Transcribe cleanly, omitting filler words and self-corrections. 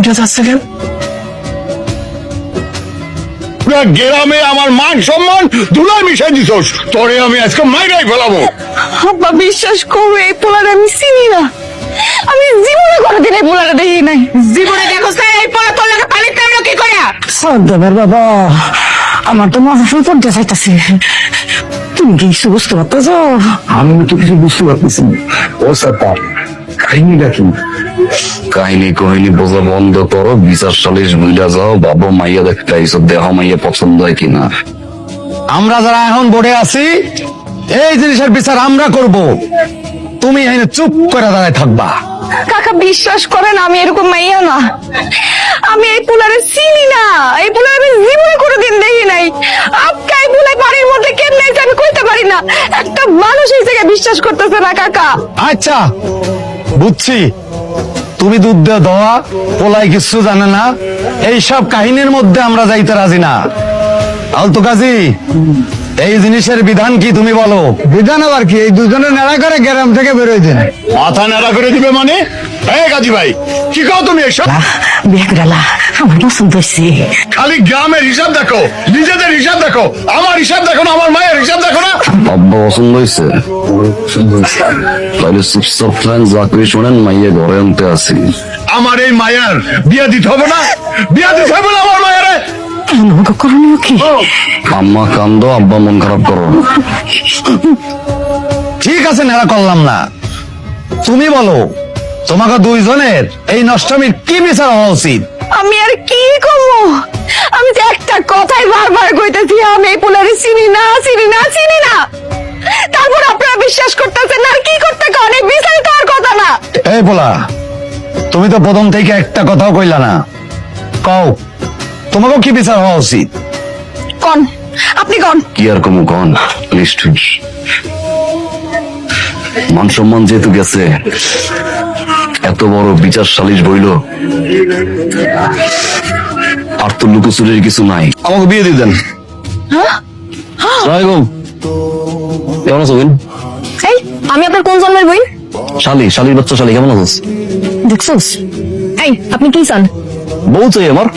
উঠে যাচ্ছে কেন? গ্রামে আমার মান সম্মান ধুলাই মিশাই দিছস, তোরে আমি আজকে মাইরাই ফেলাবো। আব্বা বিশ্বাস করো, এই পোলারে আমি চিনি না। আমি জীবনে কোনোদিন এই পোলারে দেখি নাই। জীবনে দেখো এই পোলা তোর লাগে পানির টানলো কি করে? সাদ্দামের বাবা, আমার তো মাথা শুরু করতে চাইতেছে। তুমি কি কিছু বুঝতে পারতেছ? আমি তো কিছু বুঝতে পারতেছি না। ও স্যার, কাহিনীটা কি? কাহিনী কহিনী বোঝা বন্ধ করো, বিচার সালিশ বুঝা যাও, বাবা মাইয়া দেখতে আইসো, দেহ মাইয়া পছন্দ হয় কিনা। আমরা যারা এখন বোর্ডে আছি এই জিনিসের বিচার আমরা করব, তুমি এখানে চুপ করে দাঁড়ায় থাকবা। কাকা বিশ্বাস করেন, আমি এরকম মাইয়া না। আমি এই পোলারে চিনি না, এই পোলারে আমি জীবনে কোনোদিন দেখি নাই। আপকা এই পোলা বাড়ির মধ্যে কেমনে আছে আমি কইতে পারি না। একটা মানুষ এই জায়গায় বিশ্বাস করতেছে না কাকা। আচ্ছা বুঝছি, তুমি দুধ দিয়ে দেওয়া পোলাই কিছু জানে না, এইসব কাহিনীর মধ্যে আমরা যাইতে রাজি না। আলতু কাজী, এই জিনিসের বিধান কি তুমি বলো? বিধান আবার কি? এই দুজনে নেড়া করে গ্রাম থেকে বেরোয় দেন। মাথা নাড়া করে দিবে মানে? এই গাজী ভাই, কি কও তুমি এসব? বিয়ে করে আমার পছন্দ হয়েছে। খালি গ্রামের হিসাব দেখো, নিজেদের হিসাব দেখো, আমার হিসাব দেখো না, আমার মায়ের হিসাব দেখো না। আব্বা পছন্দ হয়েছে? তাহলে চুপচাপ ফ্রেন্ড যা করে শোনেন, মাইয়া ঘরে আনতে আসি। আমার এই মায়ের বিয়া দিতে হবে না, বিয়া দিতে হবে না আমার মায়ের। আমাকে করণীয় কি? আম্মা কান্দো, আব্বা মন খারাপ করো। ঠিক আছে, নেড়া করলাম না, তুমি বলো তোমাকে দুইজনের এই নষ্টমীর কি বিচার হওয়া উচিত? আমি আর কি করবো? আমি তো একটা কথাই বারবার কইতেছি, আমি এই পোলারে চিনি না, চিনি না, চিনি না। তারপর আপনারা বিশ্বাস করতেছেন না, আর কি করতে কন? এই বিচার তো আর কথা না। এই বলা, তুমি তো প্রথম থেকে একটা কথাও কইলা না, কও তোমাকে কি বিচার হওয়া উচিত? কন, আপনি কন। কি আর কমু কন, নিষ্ঠুর। মান সম্মান যেহেতু গেছে, এত বড় বিচার সালিশ বইল, আর তো লুকোচুরির কিছু নাই। আমাকে বিয়ে দিয়ে দেন। আসসালামু আলাইকুম। কেমন আছো বোন? এই, আমি আপনার কোন জন্মের বই? শালির বাচ্চা শালি, কেমন আছিস? দেখছস? এই, আপনি কি চান? বউ চাই আমার।